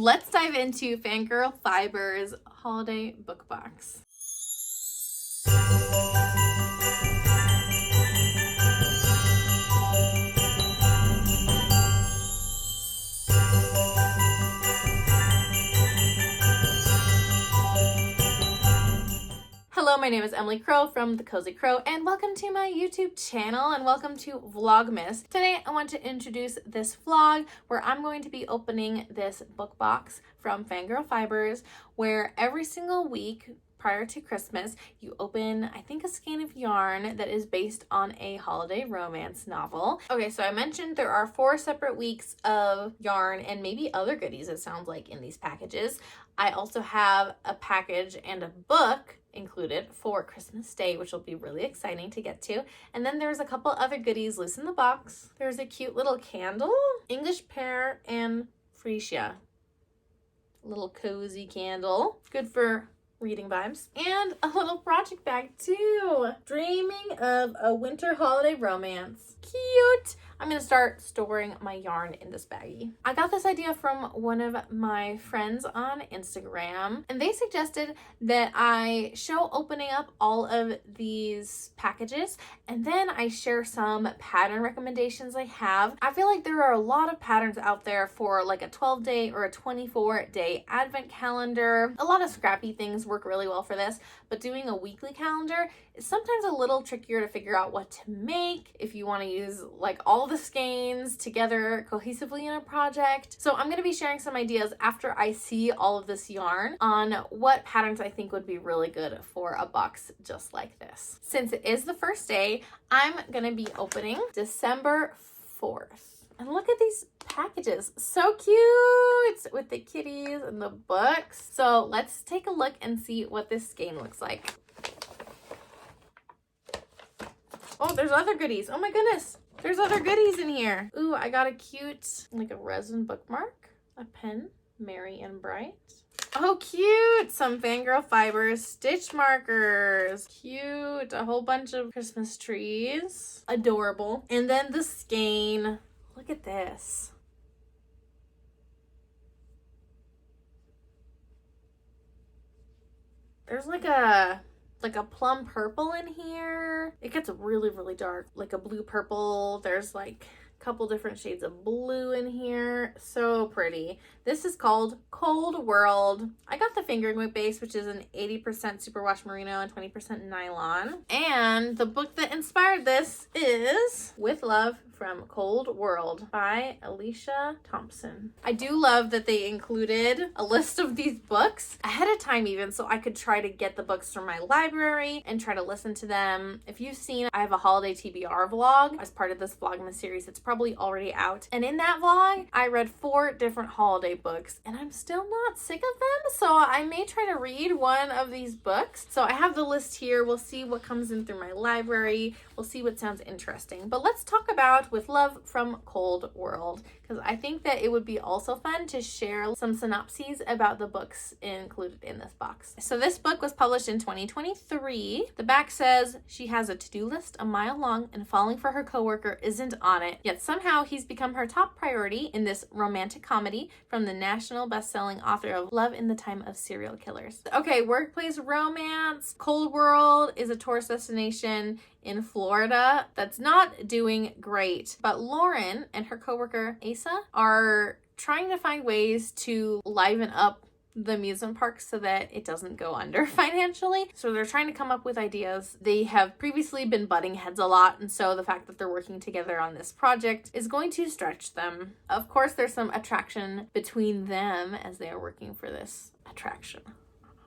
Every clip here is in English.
let's dive into Fangirl Fibers holiday book box. Hello, my name is Emily Crow from The Cozy Crow, and welcome to my YouTube channel, and welcome to Vlogmas. Today, I want to introduce this vlog where I'm going to be opening this book box from Fangirl Fibers, where every single week prior to Christmas, you open, I think, a skein of yarn that is based on a holiday romance novel. Okay, so I mentioned there are 4 separate weeks of yarn and maybe other goodies, it sounds like, in these packages. I also have a package and a book included for Christmas Day, which will be really exciting to get to. And then there's a couple other goodies loose in the box. There's a cute little candle, English pear, and freesia. Little cozy candle, good for reading vibes. And a little project bag too. Dreaming of a winter holiday romance. Cute. I'm gonna start storing my yarn in this baggie. I got this idea from one of my friends on Instagram, and they suggested that I show opening up all of these packages, and then I share some pattern recommendations I have. I feel like there are a lot of patterns out there for like a 12-day or a 24-day advent calendar. A lot of scrappy things work really well for this, but doing a weekly calendar is sometimes a little trickier to figure out what to make if you want to use like all the skeins together cohesively in a project. So I'm going to be sharing some ideas after I see all of this yarn on what patterns I think would be really good for a box just like this. Since it is the first day, I'm going to be opening December 4th. And look at these packages, so cute with the kitties and the books. So let's take a look and see what this skein looks like. Oh, there's other goodies. Oh my goodness. There's other goodies in here. Ooh, I got a cute, like a resin bookmark, a pen, Merry and Bright. Oh, cute. Some Fangirl Fibers stitch markers. Cute. A whole bunch of Christmas trees. Adorable. And then the skein. Look at this. There's like a plum purple in here. It gets really, really dark, like a blue purple. There's like a couple different shades of blue in here. So pretty. This is called Cold World. I got the fingering weight base, which is an 80% superwash merino and 20% nylon. And the book that inspired this is With Love from Cold World by Alicia Thompson. I do love that they included a list of these books ahead of time even, so I could try to get the books from my library and try to listen to them. If you've seen, I have a holiday TBR vlog as part of this Vlogmas series. It's probably already out. And in that vlog, I read 4 different holiday books, and I'm still not sick of them, so I may try to read one of these books. So I have the list here. We'll see what comes in through my library. We'll see what sounds interesting. But let's talk about With Love from Cold World, because I think that it would be also fun to share some synopses about the books included in this box. So this book was published in 2023. The back says she has a to-do list a mile long and falling for her coworker isn't on it, yet somehow he's become her top priority in this romantic comedy from the national best-selling author of Love in the Time of Serial Killers. Okay, workplace romance. Cold World is a tourist destination in Florida that's not doing great, but Lauren and her coworker Asa are trying to find ways to liven up the amusement park so that it doesn't go under financially. So they're trying to come up with ideas. They have previously been butting heads a lot, and so the fact that they're working together on this project is going to stretch them. Of course, there's some attraction between them as they are working for this attraction.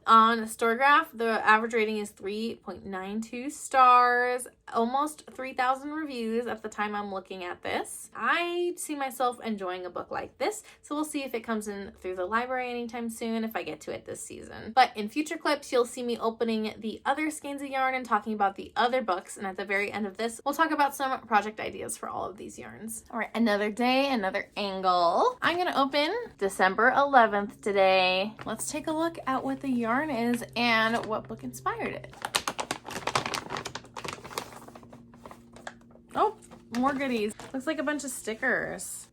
On Storygraph, the average rating is 3.92 stars, almost 3,000 reviews at the time I'm looking at this. I see myself enjoying a book like this, so we'll see if it comes in through the library anytime soon if I get to it this season. But in future clips, you'll see me opening the other skeins of yarn and talking about the other books, and at the very end of this, we'll talk about some project ideas for all of these yarns. All right, another day, another angle. I'm gonna open December 11th today. Let's take a look at what the yarn is and what book inspired it. Oh, more goodies. Looks like a bunch of stickers.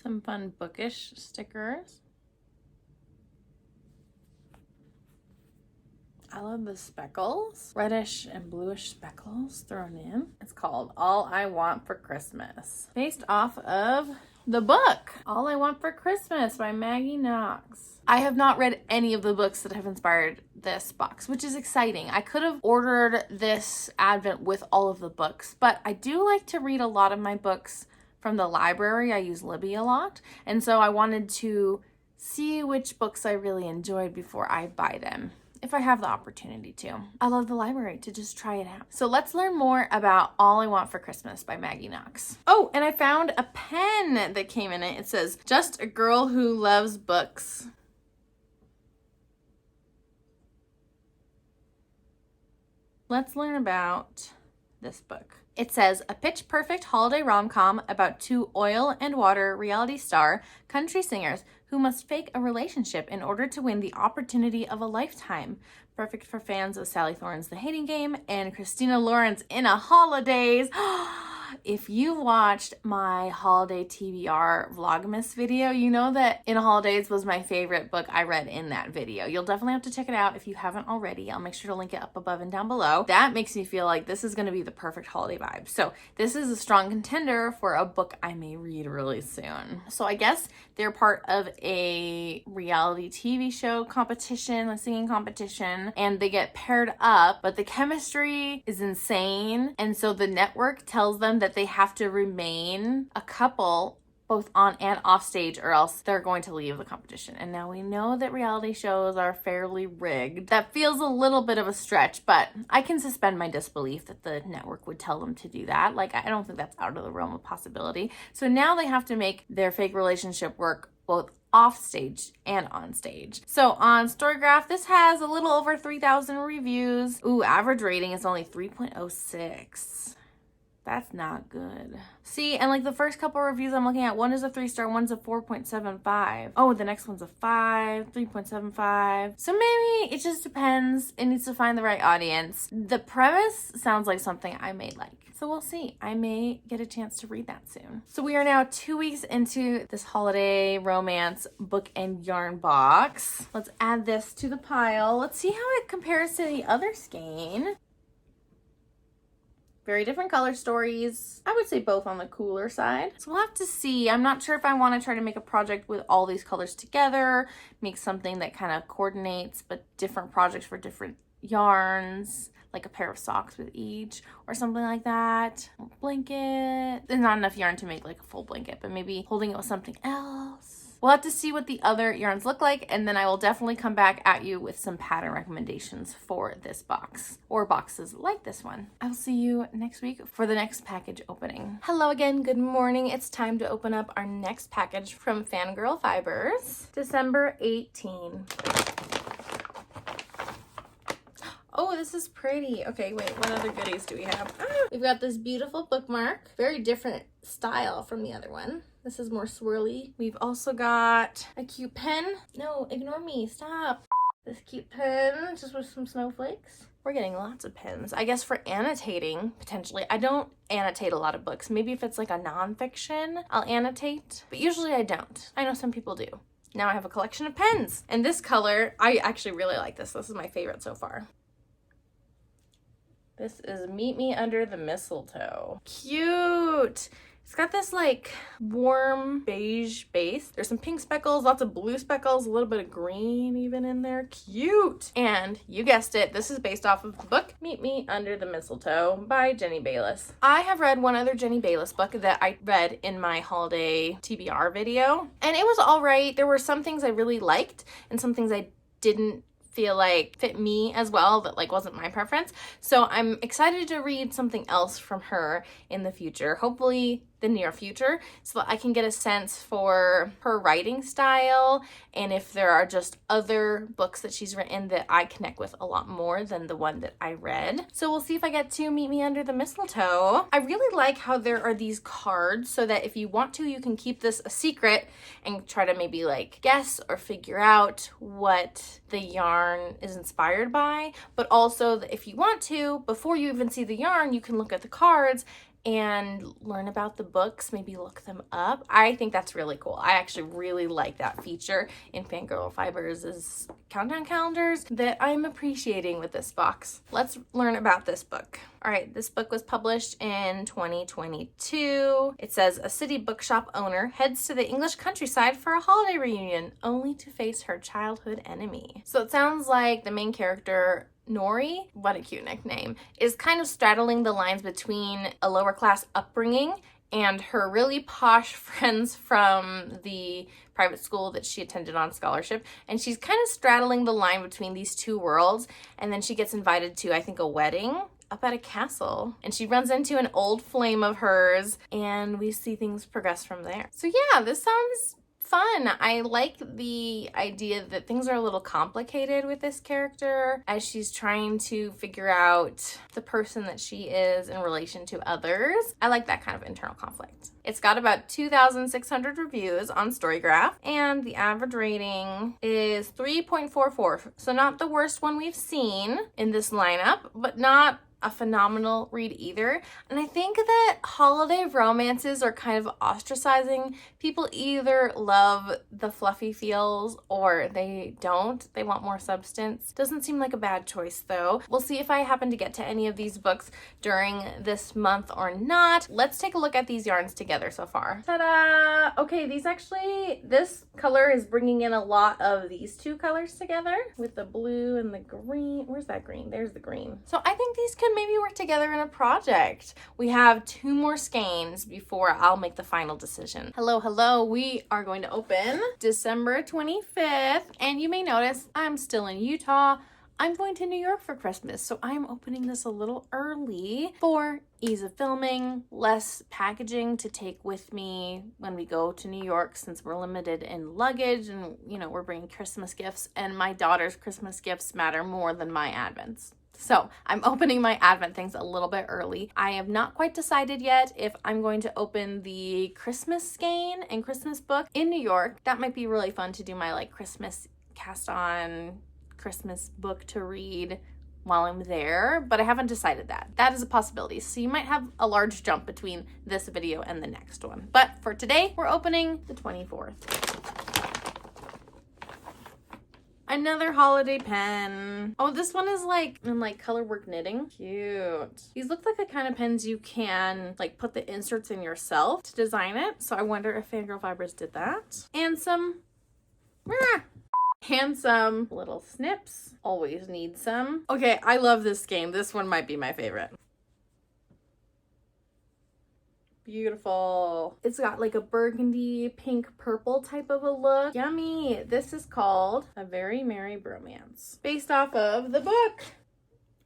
Some fun bookish stickers. I love the speckles. Reddish and bluish speckles thrown in. It's called All I Want for Christmas. Based off of the book, All I Want for Christmas by Maggie Knox. I have not read any of the books that have inspired this box, which is exciting. I could have ordered this Advent with all of the books, but I do like to read a lot of my books from the library. I use Libby a lot, and so I wanted to see which books I really enjoyed before I buy them, if I have the opportunity to. I love the library to just try it out. So let's learn more about All I Want for Christmas by Maggie Knox. Oh, and I found a pen that came in it. It says, "Just a girl who loves books." Let's learn about this book. It says, a pitch-perfect holiday rom-com about two oil and water reality star country singers who must fake a relationship in order to win the opportunity of a lifetime. Perfect for fans of Sally Thorne's The Hating Game and Christina Lawrence in a Holidays. If you watched my holiday TBR Vlogmas video, you know that In a Holidays was my favorite book I read in that video. You'll definitely have to check it out if you haven't already. I'll make sure to link it up above and down below. That makes me feel like this is going to be the perfect holiday vibe. So this is a strong contender for a book I may read really soon. So I guess they're part of a reality TV show competition, a singing competition, and they get paired up, but the chemistry is insane. And so the network tells them that they have to remain a couple both on and off stage or else they're going to leave the competition. And now we know that reality shows are fairly rigged. That feels a little bit of a stretch, but I can suspend my disbelief that the network would tell them to do that. Like, I don't think that's out of the realm of possibility. So now they have to make their fake relationship work both off stage and on stage. So on Storygraph, this has a little over 3,000 reviews. Ooh, average rating is only 3.06. That's not good. See, and like the first couple reviews I'm looking at, one is a 3-star, one's a 4.75. Oh, the next one's a 5, 3.75. So maybe it just depends. It needs to find the right audience. The premise sounds like something I may like. So we'll see. I may get a chance to read that soon. So we are now 2 weeks into this holiday romance book and yarn box. Let's add this to the pile. Let's see how it compares to the other skein. Very different color stories. I would say both on the cooler side. So we'll have to see. I'm not sure if I want to try to make a project with all these colors together, make something that kind of coordinates, but different projects for different yarns, like a pair of socks with each or something like that. Blanket. There's not enough yarn to make like a full blanket, but maybe holding it with something else. We'll have to see what the other yarns look like, and then I will definitely come back at you with some pattern recommendations for this box or boxes like this one. I'll see you next week for the next package opening. Hello again, good morning. It's time to open up our next package from Fangirl Fibers, December 18. Oh, this is pretty. Okay, wait, what other goodies do we have? We've got this beautiful bookmark. Very different style from the other one. This is more swirly. We've also got a cute pen. No, ignore me, stop. This cute pen, just with some snowflakes. We're getting lots of pens. I guess for annotating, potentially. I don't annotate a lot of books. Maybe if it's like a nonfiction, I'll annotate. But usually I don't. I know some people do. Now I have a collection of pens. And this color, I actually really like this. This is my favorite so far. This is Meet Me Under the Mistletoe. Cute! It's got this like warm beige base. There's some pink speckles, lots of blue speckles, a little bit of green even in there. Cute! And you guessed it, this is based off of the book Meet Me Under the Mistletoe by Jenny Bayliss. I have read one other Jenny Bayliss book that I read in my holiday TBR video, and it was all right. There were some things I really liked and some things I didn't feel like fit me as well, that like wasn't my preference. So I'm excited to read something else from her in the future, hopefully the near future, so that I can get a sense for her writing style and if there are just other books that she's written that I connect with a lot more than the one that I read. So we'll see if I get to Meet Me Under the Mistletoe. I really like how there are these cards so that if you want to, you can keep this a secret and try to maybe like guess or figure out what the yarn is inspired by. But also if you want to, before you even see the yarn, you can look at the cards and learn about the books, maybe look them up. I think that's really cool. I actually really like that feature in Fangirl Fibers' countdown calendars that I'm appreciating with this box. Let's learn about this book. All right, this book was published in 2022. It says a city bookshop owner heads to the English countryside for a holiday reunion, only to face her childhood enemy. So it sounds like the main character, Nori, what a cute nickname, is kind of straddling the lines between a lower class upbringing and her really posh friends from the private school that she attended on scholarship. And she's kind of straddling the line between these two worlds. And then she gets invited to, I think, a wedding up at a castle. And she runs into an old flame of hers, and we see things progress from there. So yeah, this sounds fun. I like the idea that things are a little complicated with this character as she's trying to figure out the person that she is in relation to others. I like that kind of internal conflict. It's got about 2,600 reviews on Storygraph, and the average rating is 3.44. So not the worst one we've seen in this lineup, but not a phenomenal read either. And I think that holiday romances are kind of ostracizing. People either love the fluffy feels or they don't. They want more substance. Doesn't seem like a bad choice though. We'll see if I happen to get to any of these books during this month or not. Let's take a look at these yarns together so far. Ta-da! Okay, this color is bringing in a lot of these two colors together with the blue and the green. Where's that green? There's the green. So I think these could maybe work together in a project. We have 2 more skeins before I'll make the final decision. Hello, we are going to open December 25th, and you may notice I'm still in Utah. I'm going to New York for Christmas, so I'm opening this a little early for ease of filming, less packaging to take with me when we go to New York since we're limited in luggage and, we're bringing Christmas gifts, and my daughter's Christmas gifts matter more than my Advents. So I'm opening my Advent things a little bit early. I have not quite decided yet if I'm going to open the Christmas skein and Christmas book in New York. That might be really fun to do my Christmas cast on Christmas book to read while I'm there, but I haven't decided that. That is a possibility. So you might have a large jump between this video and the next one. But for today, we're opening the 24th. Another holiday pen. Oh, this one is in color work knitting. Cute. These look like the kind of pens you can put the inserts in yourself to design it. So I wonder if Fangirl Fibers did that. And some handsome little snips. Always need some. Okay, I love this game. This one might be my favorite. Beautiful. It's got a burgundy, pink, purple type of a look. Yummy. This is called A Very Merry Bromance, based off of the book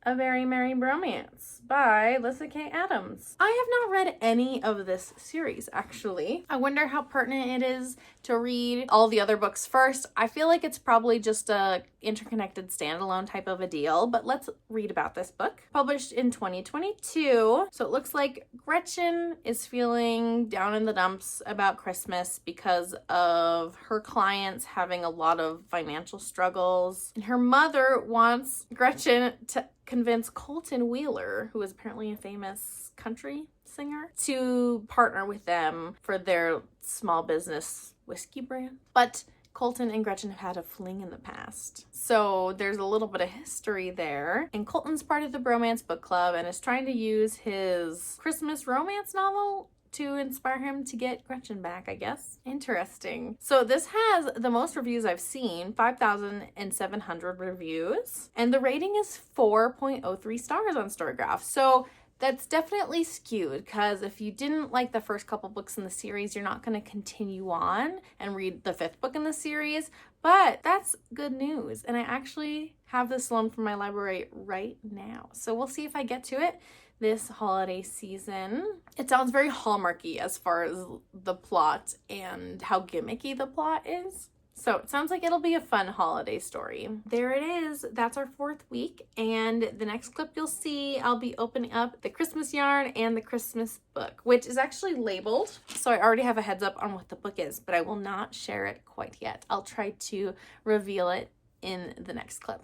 A Very Merry Bromance by Lyssa Kay Adams. I have not read any of this series, actually. I wonder how pertinent it is to read all the other books first. I feel like it's probably just a interconnected standalone type of a deal, but let's read about this book. Published in 2022. So it looks like Gretchen is feeling down in the dumps about Christmas because of her clients having a lot of financial struggles. And her mother wants Gretchen to convince Colton Wheeler, who is apparently a famous country singer, to partner with them for their small business whiskey brand. But Colton and Gretchen have had a fling in the past. So there's a little bit of history there. And Colton's part of the Bromance Book Club and is trying to use his Christmas romance novel to inspire him to get Gretchen back, I guess. Interesting. So this has the most reviews I've seen, 5,700 reviews. And the rating is 4.03 stars on Storygraph. So that's definitely skewed, because if you didn't like the first couple books in the series, you're not going to continue on and read the 5th book in the series. But that's good news. And I actually have this loaned from my library right now. So we'll see if I get to it this holiday season. It sounds very Hallmarky as far as the plot and how gimmicky the plot is. So it sounds like it'll be a fun holiday story. There it is. That's our 4th week. And the next clip you'll see, I'll be opening up the Christmas yarn and the Christmas book, which is actually labeled. So I already have a heads up on what the book is, but I will not share it quite yet. I'll try to reveal it in the next clip.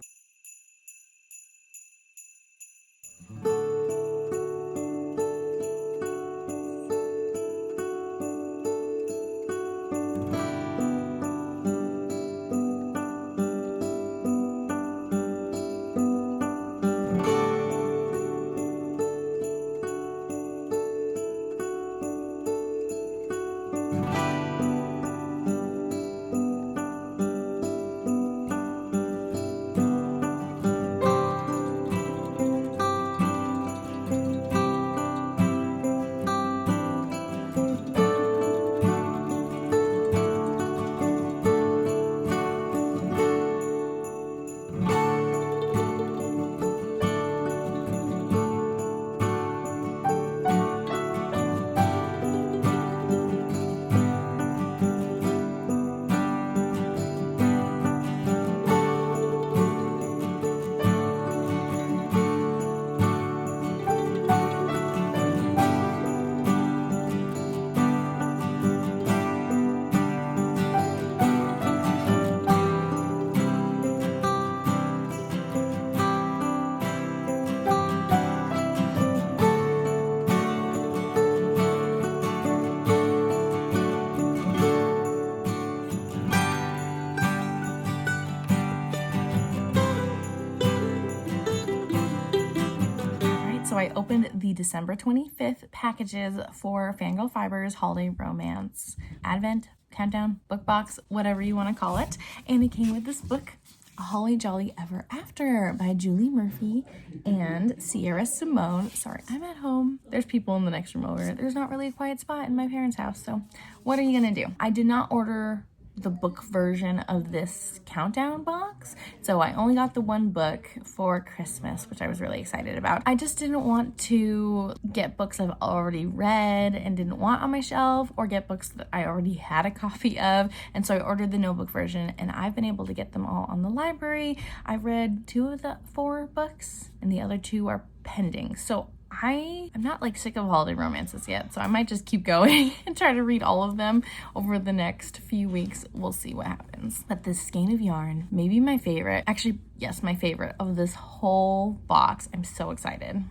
I opened the December 25th packages for Fangirl Fibers Holiday Romance Advent Countdown Book Box, whatever you want to call it. And it came with this book, A Holly Jolly Ever After by Julie Murphy and Sierra Simone. Sorry, I'm at home. There's people in the next room over. There's not really a quiet spot in my parents' house, so what are you gonna do? I did not order the book version of this countdown box, so I only got the one book for Christmas, which I was really excited about. I just didn't want to get books I've already read and didn't want on my shelf, or get books that I already had a copy of, and so I ordered the no book version, and I've been able to get them all on the library. I've read 2 of the 4 books and the other 2 are pending, so I'm not like sick of holiday romances yet, so I might just keep going and try to read all of them over the next few weeks. We'll see what happens. But this skein of yarn, maybe my favorite, actually, yes, my favorite of this whole box. I'm so excited.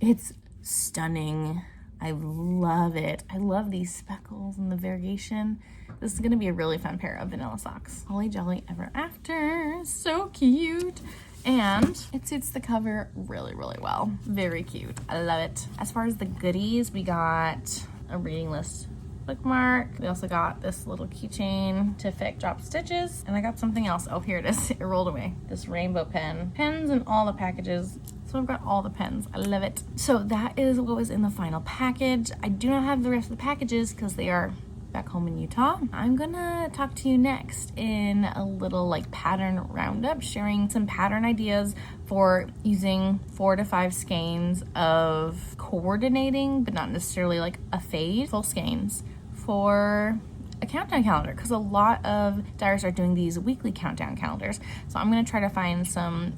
It's stunning. I love it. I love these speckles and the variegation. This is gonna be a really fun pair of vanilla socks. Holly Jolly Ever After, so cute. And it suits the cover really, really well. Very cute. I love it. As far as the goodies, we got a reading list bookmark. We also got this little keychain to fit drop stitches. And I got something else. Oh, here it is. It rolled away. This rainbow pen. Pens in all the packages. So I've got all the pens. I love it. So that is what was in the final package. I do not have the rest of the packages because they are back home in Utah. I'm gonna talk to you next in a little like pattern roundup, sharing some pattern ideas for using 4 to 5 skeins of coordinating, but not necessarily like a fade, full skeins for a countdown calendar, because a lot of diaries are doing these weekly countdown calendars. So I'm going to try to find some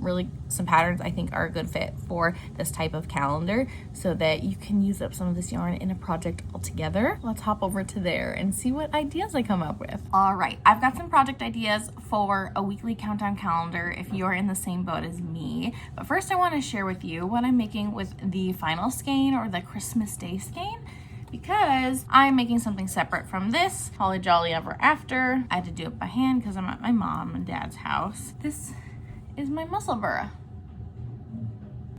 patterns I think are a good fit for this type of calendar so that you can use up some of this yarn in a project altogether. Let's hop over to there and see what ideas I come up with. All right, I've got some project ideas for a weekly countdown calendar if you're in the same boat as me. But first I want to share with you what I'm making with the final skein, or the Christmas Day skein, because I'm making something separate from this Holly Jolly Ever After. I had to do it by hand because I'm at my mom and dad's house. This is my muscle burra.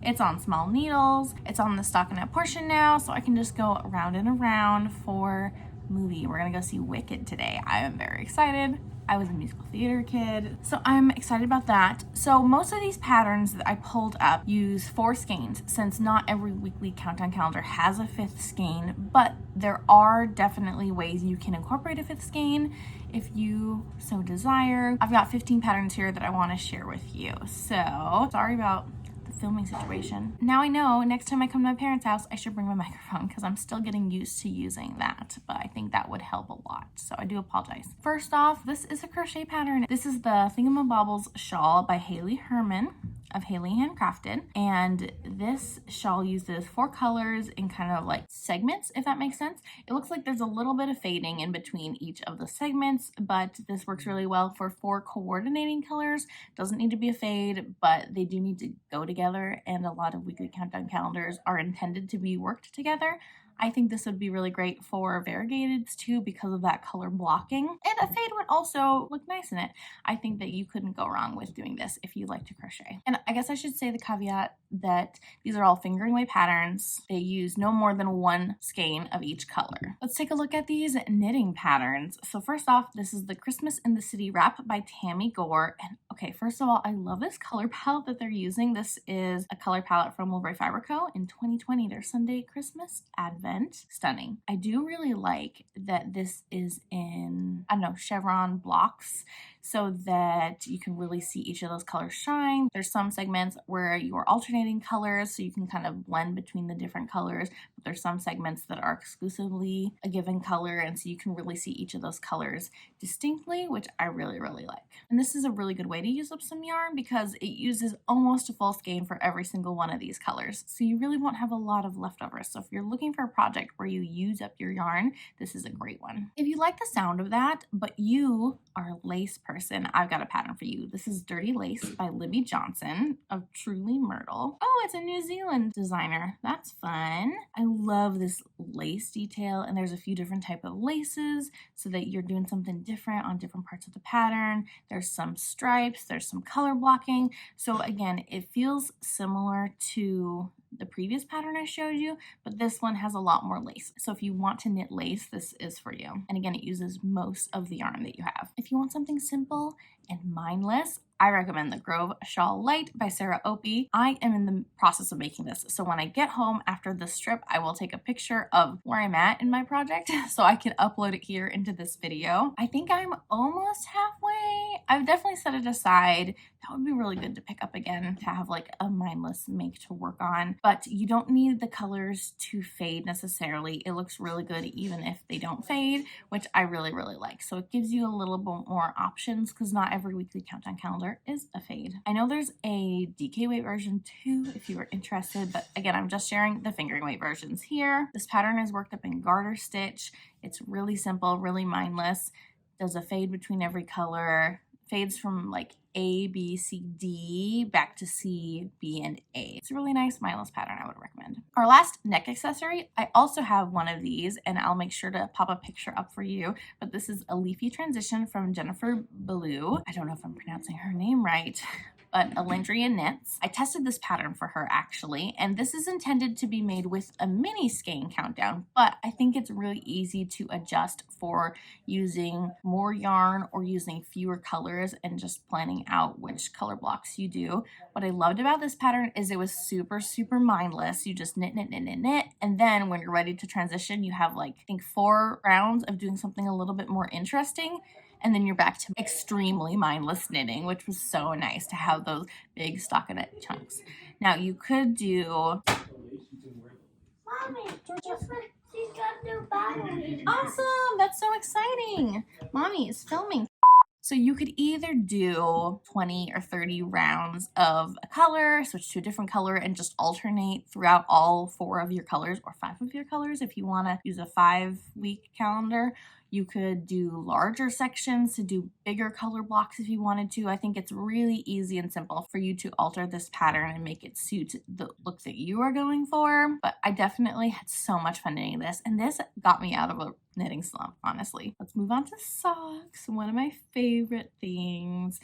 It's on small needles. It's on the stockinette portion now, so I can just go around and around for movie. We're gonna go see Wicked today. I am very excited. I was a musical theater kid, so I'm excited about that. So most of these patterns that I pulled up use 4 skeins, since not every weekly countdown calendar has a 5th skein, but there are definitely ways you can incorporate a 5th skein if you so desire. I've got 15 patterns here that I want to share with you, so sorry about filming situation. Now I know next time I come to my parents' house, I should bring my microphone because I'm still getting used to using that, but I think that would help a lot, so I do apologize. First off, this is a crochet pattern. This is the Thingamabobbles shawl by Hailey Herman of Hailey Handcrafted, and this shawl uses 4 colors in kind of like segments, if that makes sense. It looks like there's a little bit of fading in between each of the segments, but this works really well for 4 coordinating colors. Doesn't need to be a fade, but they do need to go together, and a lot of weekly countdown calendars are intended to be worked together. I think this would be really great for variegateds too because of that color blocking, and a fade would also look nice in it. I think that you couldn't go wrong with doing this if you like to crochet. And I guess I should say the caveat that these are all fingering weight patterns. They use no more than 1 skein of each color. Let's take a look at these knitting patterns. So first off, this is the Christmas in the City wrap by Tamy Gore. And okay, first of all, I love this color palette that they're using. This is a color palette from Woolbury Fiber Co. in 2020, their Sunday Christmas Advent. Stunning. I do really like that this is in, I don't know, chevron blocks so that you can really see each of those colors shine. There's some segments where you are alternating colors so you can kind of blend between the different colors, but there's some segments that are exclusively a given color, and so you can really see each of those colors distinctly, which I really, really like. And this is a really good way to use up some yarn because it uses almost a full skein for every single one of these colors, so you really won't have a lot of leftovers. So if you're looking for a project where you use up your yarn, this is a great one. If you like the sound of that, but you are a lace person, I've got a pattern for you. This is Dirty Lace by Libby Jonson of Truly Myrtle. Oh, it's a New Zealand designer. That's fun. I love this lace detail, and there's a few different type of laces so that you're doing something different on different parts of the pattern. There's some stripes, there's some color blocking. So again, it feels similar to the previous pattern I showed you, but this one has a lot more lace. So if you want to knit lace, this is for you. And again, it uses most of the yarn that you have. If you want something simple and mindless, I recommend the Grove Shawl Light by Sarah Opie. I am in the process of making this, so when I get home after this strip, I will take a picture of where I'm at in my project so I can upload it here into this video. I think I'm almost halfway. I've definitely set it aside. That would be really good to pick up again, to have like a mindless make to work on, but you don't need the colors to fade necessarily. It looks really good even if they don't fade, which I really, really like. So it gives you a little bit more options because not every weekly countdown calendar is a fade. I know there's a DK weight version too if you are interested, but again, I'm just sharing the fingering weight versions here. This pattern is worked up in garter stitch. It's really simple, really mindless. Does a fade between every color. Fades from like A, B, C, D back to C, B, and A. It's a really nice mindless pattern I would recommend. Our last neck accessory, I also have one of these and I'll make sure to pop a picture up for you, but this is a Leafy transition from Jennifer Beaulieu. I don't know if I'm pronouncing her name right, but Alendria Knits. I tested this pattern for her actually, and this is intended to be made with a mini skein countdown, but I think it's really easy to adjust for using more yarn or using fewer colors and just planning out which color blocks you do. What I loved about this pattern is it was super, super mindless. You just knit, knit, knit, knit, knit, and then when you're ready to transition, you have like, I think 4 rounds of doing something a little bit more interesting. And then you're back to extremely mindless knitting, which was so nice to have those big stockinette chunks. Now you could do... Mommy, she's got new batteries. Awesome, that's so exciting. Mommy is filming. So you could either do 20 or 30 rounds of a color, switch to a different color, and just alternate throughout all 4 of your colors or 5 of your colors if you want to use a 5-week calendar. You could do larger sections to do bigger color blocks if you wanted to. I think it's really easy and simple for you to alter this pattern and make it suit the look that you are going for. But I definitely had so much fun knitting this, and this got me out of a knitting slump, honestly. Let's move on to socks, one of my favorite things.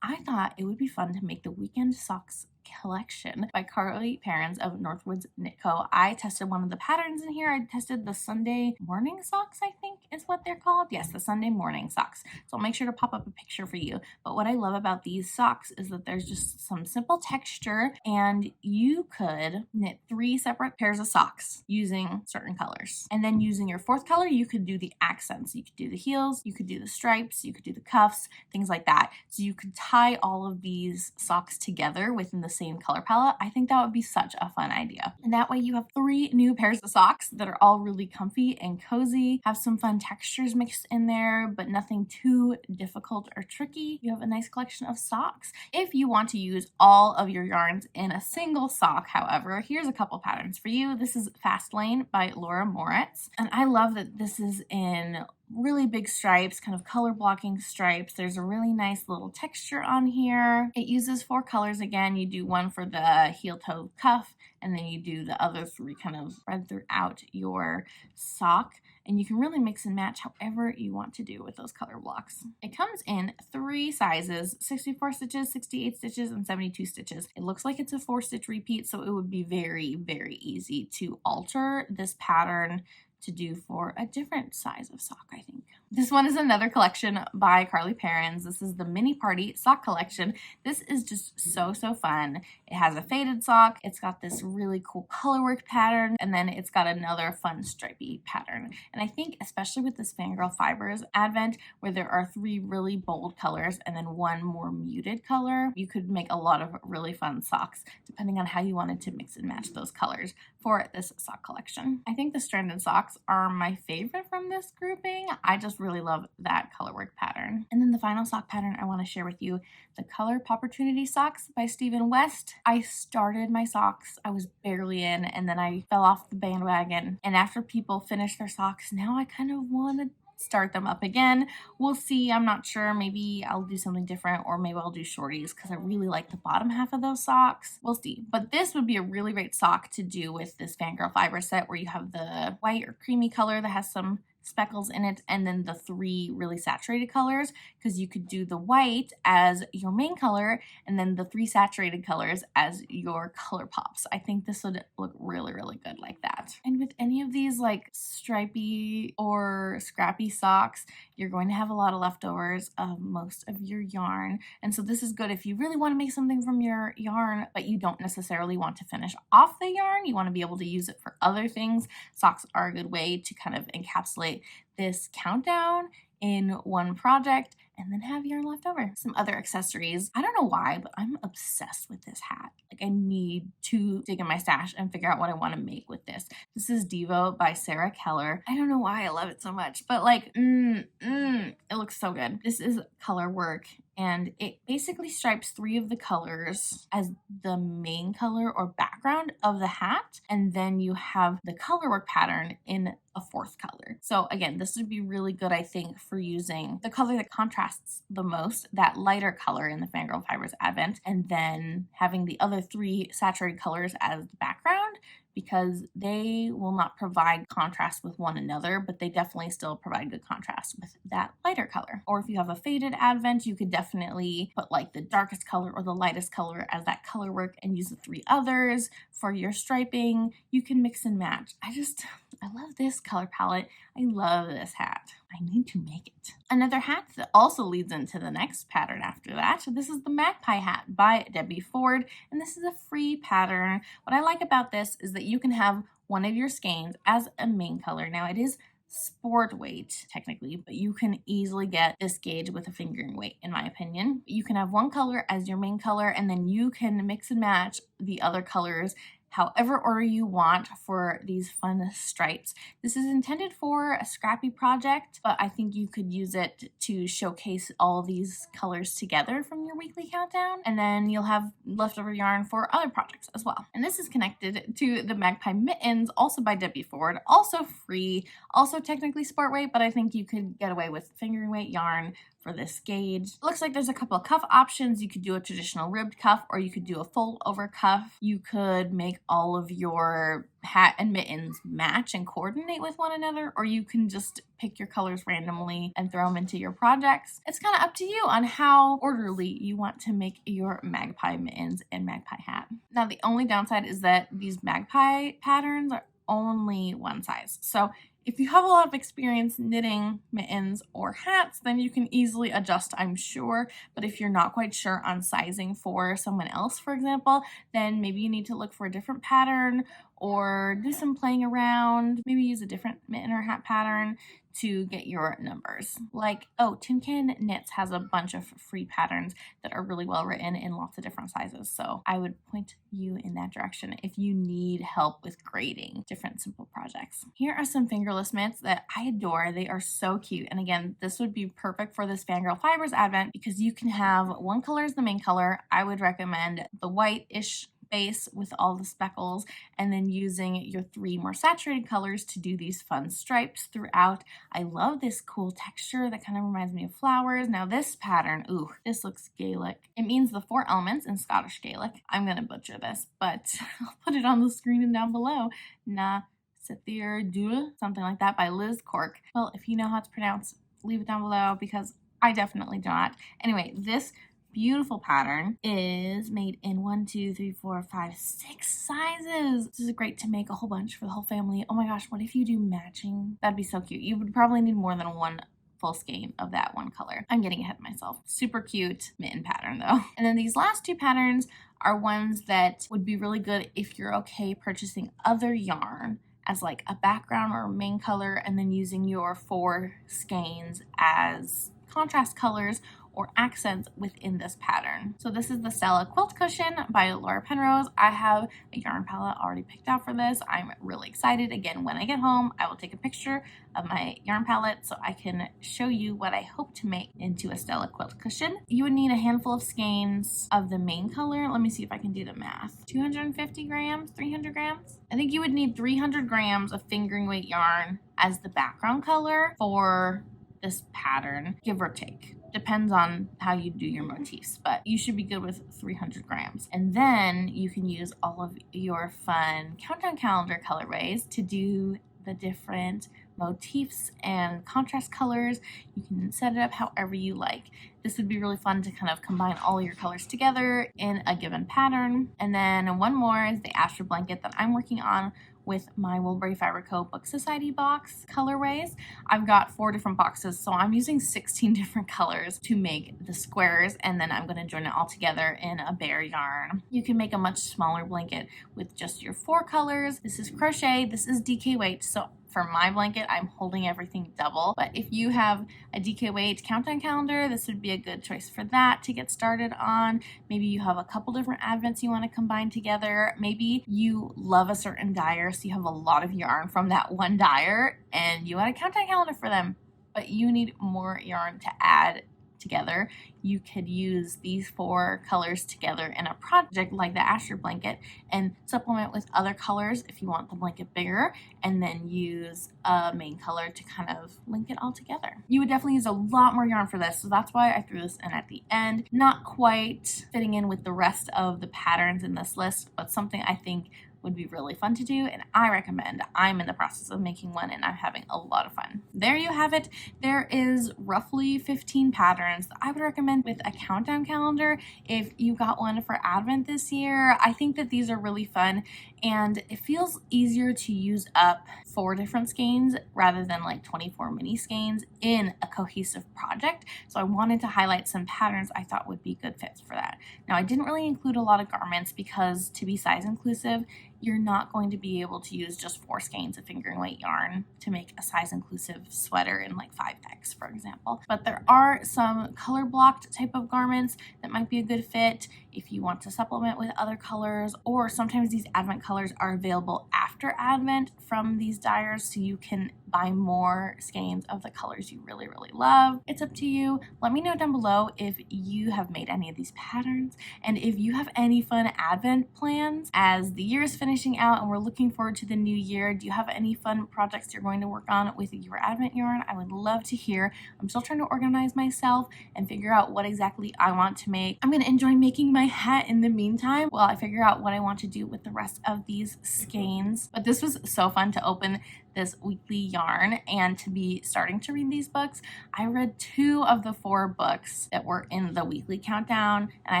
I thought it would be fun to make the weekend socks collection by Carlie Perkins of Northwoods Knit Co. I tested one of the patterns in here. I tested the Sunday morning socks, I think is what they're called. Yes, the Sunday morning socks. So I'll make sure to pop up a picture for you. But what I love about these socks is that there's just some simple texture, and you could knit 3 separate pairs of socks using certain colors. And then using your 4th color, you could do the accents. You could do the heels, you could do the stripes, you could do the cuffs, things like that. So you could tie all of these socks together within the same color palette. I think that would be such a fun idea. And that way you have 3 new pairs of socks that are all really comfy and cozy, have some fun textures mixed in there, but nothing too difficult or tricky. You have a nice collection of socks. If you want to use all of your yarns in a single sock, however, here's a couple patterns for you. This is Fast Lane by Laura Moorats. And I love that this is in really big stripes, kind of color blocking stripes. There's a really nice little texture on here. It uses 4 colors again. You do one for the heel toe cuff, and then you do the other 3 kind of spread throughout your sock. And you can really mix and match however you want to do with those color blocks. It comes in 3 sizes, 64 stitches, 68 stitches, and 72 stitches. It looks like it's a 4-stitch repeat, so it would be very, very easy to alter this pattern to do for a different size of sock, I think. This one is another collection by Carlie Perkins. This is the Mini Party Sock Collection. This is just so, so fun. It has a faded sock. It's got this really cool colorwork pattern, and then it's got another fun stripy pattern. And I think especially with this Fangirl Fibers advent, where there are 3 really bold colors and then 1 more muted color, you could make a lot of really fun socks depending on how you wanted to mix and match those colors for this sock collection. I think the stranded socks are my favorite from this grouping. I just really love that colorwork pattern. And then the final sock pattern I want to share with you, the color Popportunity socks by Stephen West. I started my socks, I was barely in, and then I fell off the bandwagon. And after people finish their socks, now I kind of want to start them up again. We'll see. I'm not sure. Maybe I'll do something different, or maybe I'll do shorties because I really like the bottom half of those socks. We'll see. But this would be a really great sock to do with this Fangirl Fiber set, where you have the white or creamy color that has some speckles in it, and then the 3 really saturated colors, because you could do the white as your main color and then the 3 saturated colors as your color pops. I think this would look really, really good like that. And with any of these like stripy or scrappy socks, you're going to have a lot of leftovers of most of your yarn. And so this is good if you really want to make something from your yarn, but you don't necessarily want to finish off the yarn. You want to be able to use it for other things. Socks are a good way to kind of encapsulate this countdown in one project and then have yarn left over. Some other accessories. I don't know why, but I'm obsessed with this hat. Like, I need to dig in my stash and figure out what I want to make with this. This is Devo by Sarah Keller. I don't know why I love it so much, but like, it looks so good. This is color work, and it basically stripes 3 of the colors as the main color or background of the hat, and then you have the color work pattern in a 4th color. So again, this would be really good, I think, for using the color that contrasts the most, that lighter color in the Fangirl Fibers Advent, and then having the other 3 saturated colors as the background, because they will not provide contrast with one another, but they definitely still provide good contrast with that lighter color. Or if you have a faded Advent, you could definitely put like the darkest color or the lightest color as that color work and use the 3 others for your striping. You can mix and match. I love this color palette. I love this hat. I need to make it. Another hat that also leads into the next pattern after that. This is the Magpie hat by Debbie Ford, and this is a free pattern. What I like about this is that you can have one of your skeins as a main color. Now, it is sport weight technically, but you can easily get this gauge with a fingering weight, in my opinion. You can have one color as your main color, and then you can mix and match the other colors however order you want for these fun stripes. This is intended for a scrappy project, but I think you could use it to showcase all these colors together from your weekly countdown, and then you'll have leftover yarn for other projects as well. And this is connected to the Magpie Mittens, also by Debbie Ford, also free, also technically sport weight, but I think you could get away with fingering weight yarn for this gauge. It looks like there's a couple of cuff options. You could do a traditional ribbed cuff, or you could do a fold over cuff. You could make all of your hat and mittens match and coordinate with one another, or you can just pick your colors randomly and throw them into your projects. It's kind of up to you on how orderly you want to make your Magpie mittens and Magpie hat. Now, the only downside is that these Magpie patterns are only one size. So if you have a lot of experience knitting mittens or hats, then you can easily adjust, I'm sure. But if you're not quite sure on sizing for someone else, for example, then maybe you need to look for a different pattern or do some playing around. Maybe use a different mitten or hat pattern to get your numbers. Like, Tin Can Knits has a bunch of free patterns that are really well written in lots of different sizes. So I would point you in that direction if you need help with grading different simple projects. Here are some fingerless mitts that I adore. They are so cute. And again, this would be perfect for this Fangirl Fibers Advent because you can have one color as the main color. I would recommend the white-ish base with all the speckles, and then using your 3 more saturated colors to do these fun stripes throughout. I love this cool texture that kind of reminds me of flowers. Now this pattern, this looks Gaelic. It means the 4 elements in Scottish Gaelic. I'm gonna butcher this, but I'll put it on the screen and down below. Ceithir, Dùil, something like that, by Liz Corke. Well, if you know how to pronounce, leave it down below because I definitely do not. Anyway, this beautiful pattern is made in 1, 2, 3, 4, 5, 6 sizes. This is great to make a whole bunch for the whole family. Oh my gosh, what if you do matching? That'd be so cute. You would probably need more than one full skein of that one color. I'm getting ahead of myself. Super cute mitten pattern though. And then these last 2 patterns are ones that would be really good if you're okay purchasing other yarn as like a background or a main color, and then using your 4 skeins as contrast colors or accents within this pattern. So this is the Stella Quilt Cushion by Laura Penrose. I have a yarn palette already picked out for this. I'm really excited. Again, when I get home, I will take a picture of my yarn palette so I can show you what I hope to make into a Stella Quilt Cushion. You would need a handful of skeins of the main color. Let me see if I can do the math. 250 grams, 300 grams? I think you would need 300 grams of fingering weight yarn as the background color for this pattern, give or take. Depends on how you do your motifs, but you should be good with 300 grams. And then you can use all of your fun countdown calendar colorways to do the different motifs and contrast colors. You can set it up however you like. This would be really fun to kind of combine all your colors together in a given pattern. And then one more is the Astrid blanket that I'm working on with my Woolbury Fiber Co. Book Society box colorways. I've got 4 different boxes, so I'm using 16 different colors to make the squares, and then I'm going to join it all together in a bare yarn. You can make a much smaller blanket with just your 4 colors. This is crochet, this is DK weight, so for my blanket, I'm holding everything double. But if you have a DK weight countdown calendar, this would be a good choice for that to get started on. Maybe you have a couple different advents you want to combine together. Maybe you love a certain dyer, so you have a lot of yarn from that one dyer and you want a countdown calendar for them, but you need more yarn to add together. You could use these 4 colors together in a project like the Astrid blanket and supplement with other colors if you want the blanket bigger, and then use a main color to kind of link it all together. You would definitely use a lot more yarn for this, so that's why I threw this in at the end. Not quite fitting in with the rest of the patterns in this list, but something I think would be really fun to do, and I recommend. I'm in the process of making one and I'm having a lot of fun. There you have it. There is roughly 15 patterns that I would recommend with a countdown calendar if you got one for Advent this year. I think that these are really fun, and it feels easier to use up 4 different skeins rather than like 24 mini skeins in a cohesive project. So I wanted to highlight some patterns I thought would be good fits for that. Now, I didn't really include a lot of garments because to be size inclusive, you're not going to be able to use just 4 skeins of fingering weight yarn to make a size inclusive sweater in like 5X, for example. But there are some color blocked type of garments that might be a good fit if you want to supplement with other colors, or sometimes these Advent colors are available after Advent from these dyers, so you can buy more skeins of the colors you really, really love. It's up to you. Let me know down below if you have made any of these patterns, and if you have any fun Advent plans as the year is finishing out and we're looking forward to the new year. Do you have any fun projects you're going to work on with your Advent yarn? I would love to hear. I'm still trying to organize myself and figure out what exactly I want to make. I'm going to enjoy making my hat in the meantime while I figure out what I want to do with the rest of these skeins. But this was so fun to open this weekly yarn and to be starting to read these books. I read 2 of the 4 books that were in the weekly countdown, and I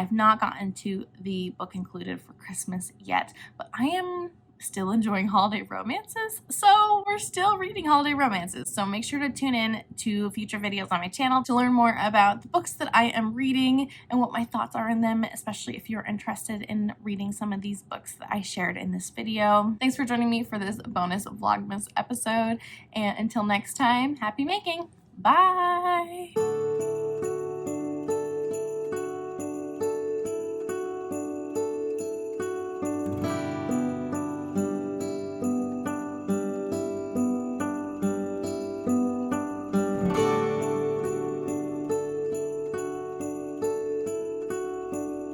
have not gotten to the book included for Christmas yet, but I am still enjoying holiday romances, so we're still reading holiday romances. So make sure to tune in to future videos on my channel to learn more about the books that I am reading and what my thoughts are in them, especially if you're interested in reading some of these books that I shared in this video. Thanks for joining me for this bonus Vlogmas episode, and until next time, happy making! Bye!